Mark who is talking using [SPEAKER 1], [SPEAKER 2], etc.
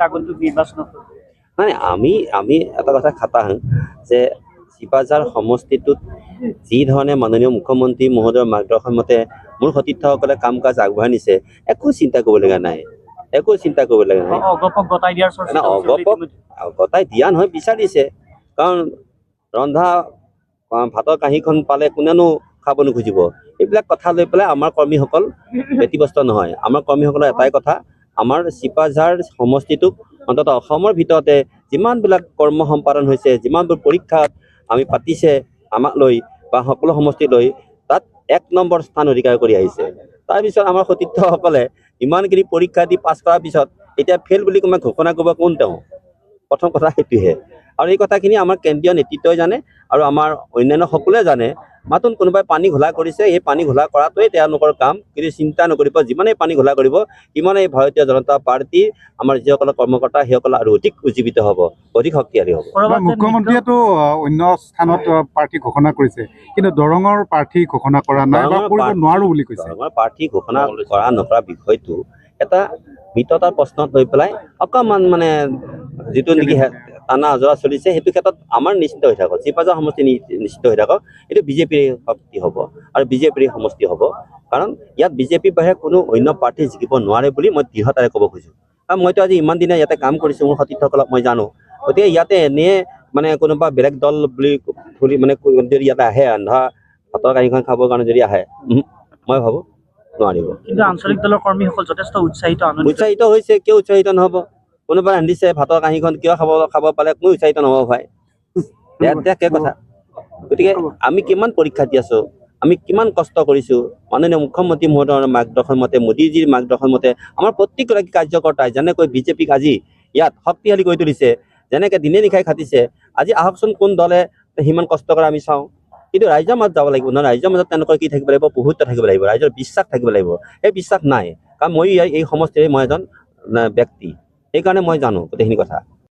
[SPEAKER 1] আগন্তুক নিৰ্বাচনত
[SPEAKER 2] মানে আমি এটা কথা খাটা হওঁ যে চিপাঝাৰ সমষ্টিটোত যি ধৰণে মাননীয় মুখ্যমন্ত্ৰী মহোদয়ৰ মাৰ্গদৰ্শন মতে মোৰ সতীৰ্থসকলে কাম কাজ আগবঢ়াই নিছে, একো চিন্তা কৰিবলগীয়া নাই, একো চিন্তা কৰিবলগীয়া নাই।
[SPEAKER 1] অগপক গতাই দিয়াৰ চৰ্চা
[SPEAKER 2] অগপক গতাই দিয়া নহয়, বিচাৰিছে। কাৰণ ৰন্ধা ভাতৰ কাঁহীখন পালে কোনেনো খাব নোখোজিব। এইবিলাক কথা লৈ পেলাই আমাৰ কৰ্মীসকল ব্যতিব্যস্ত নহয়। আমাৰ কৰ্মীসকলৰ এটাই কথা, আমাৰ চিপাঝাৰ সমষ্টিটোক অন্ততঃ অসমৰ ভিতৰতে যিমানবিলাক কৰ্ম সম্পাদন হৈছে, যিমানবোৰ পৰীক্ষাত আমি পাতিছে আমাক লৈ বা সকলো সমষ্টি লৈ, তাত 1 নম্বৰ স্থান অধিকাৰ কৰি আহিছে। তাৰপিছত আমাৰ সতীৰ্থসকলে ইমানখিনি পৰীক্ষা দি পাছ কৰাৰ পিছত এতিয়া ফেইল বুলি কোনোবাই ঘোষণা কৰিব কোন তেওঁ? প্ৰথম কথা সেইটোহে। আৰু এই কথাখিনি আমাৰ কেন্দ্ৰীয় নেতৃত্বই জানে আৰু আমাৰ অন্যান্য সকলোৱে জানে। মাথোন কোনোবাই পানী ঘোলা কৰিছে, এই পানী ঘোলা কৰাটোৱেই তেওঁলোকৰ কাম, কিন্তু চিন্তা নকৰিব যিমানেই পানী ঘোলা কৰিব সিমানেই ভাৰতীয় জনতা পাৰ্টীৰ আমাৰ যিসকল কৰ্মকৰ্তা সেইসকল আৰু অধিক উজ্জীৱিত হ'ব, অধিক শক্তিশালী হ'ব।
[SPEAKER 3] মুখ্যমন্ত্ৰীয়েতো অন্য স্থানত প্ৰাৰ্থী ঘোষণা কৰিছে, কিন্তু দৰঙৰ প্ৰাৰ্থী ঘোষণা কৰা নাই বা কৰিব নোৱাৰো বুলি কৈছে।
[SPEAKER 2] দৰঙৰ প্ৰাৰ্থী ঘোষণা কৰা নকৰা বিষয়টো এটা মিততাৰ প্ৰশ্নত লৈ পেলাই অকণমান মানে যিটো নেকি টানা আজৰা চলিছে, সেইটো ক্ষেত্ৰত আমাৰ নিশ্চিত হৈ থাকক, চিপাঝাৰ সমষ্টি নিশ্চিত হৈ থাকক। এইটো বিজেপিৰ শক্তি হ'ব আৰু বিজেপিৰ সমষ্টি হ'ব। কাৰণ ইয়াত বিজেপিৰ বাহিৰে কোনো অন্য প্ৰাৰ্থী জিকিব নোৱাৰে বুলি মই দৃঢ়তাৰে ক'ব খোজোঁ। কাৰণ মইতো আজি ইমান দিনে ইয়াতে কাম কৰিছোঁ, মোৰ সতীৰ্থসকলক মই জানো। গতিকে ইয়াতে এনেই মানে কোনোবা বেলেগ দল বুলি মানে যদি ইয়াতে আহে ৰন্ধা ভাতৰ কাঁহীখন খাবৰ কাৰণে যদি আহে, মই ভাবোঁ নোৱাৰিব।
[SPEAKER 1] কিন্তু আঞ্চলিক দলৰ কৰ্মীসকল যথেষ্ট উৎসাহিত
[SPEAKER 2] হৈছে। কিয় উৎসাহিত নহ'ব? কোনোবাই ৰান্ধিছে ভাতৰ কাঁহীখন কিয় খাব পালে কোনো উৎসাহিত নহ'ব ভাই। একে কথা। গতিকে আমি কিমান পৰীক্ষা দি আছোঁ, আমি কিমান কষ্ট কৰিছোঁ, মাননীয় মুখ্যমন্ত্ৰী মহোদয়ৰ মাৰ্গদৰ্শন মতে, মোদীজীৰ মাৰ্গদৰ্শন মতে আমাৰ প্ৰত্যেকগৰাকী কাৰ্যকৰ্তাই যেনেকৈ বিজেপিক আজি ইয়াত শক্তিশালী কৰি তুলিছে, যেনেকৈ দিনে নিশাই খাটিছে, আজি আহকচোন কোন দলে সিমান কষ্ট কৰে আমি চাওঁ। কিন্তু ৰাইজৰ মাজত যাব লাগিব নহয়, ৰাইজৰ মাজত তেওঁলোকৰ কি থাকিব লাগিব? প্ৰভুত্ব থাকিব লাগিব, ৰাইজৰ বিশ্বাস থাকিব লাগিব। সেই বিশ্বাস নাই, কাৰণ মই এই সমষ্টিৰে মই এজন ব্যক্তি, সেইকাৰণে মই জানো গোটেইখিনি কথা।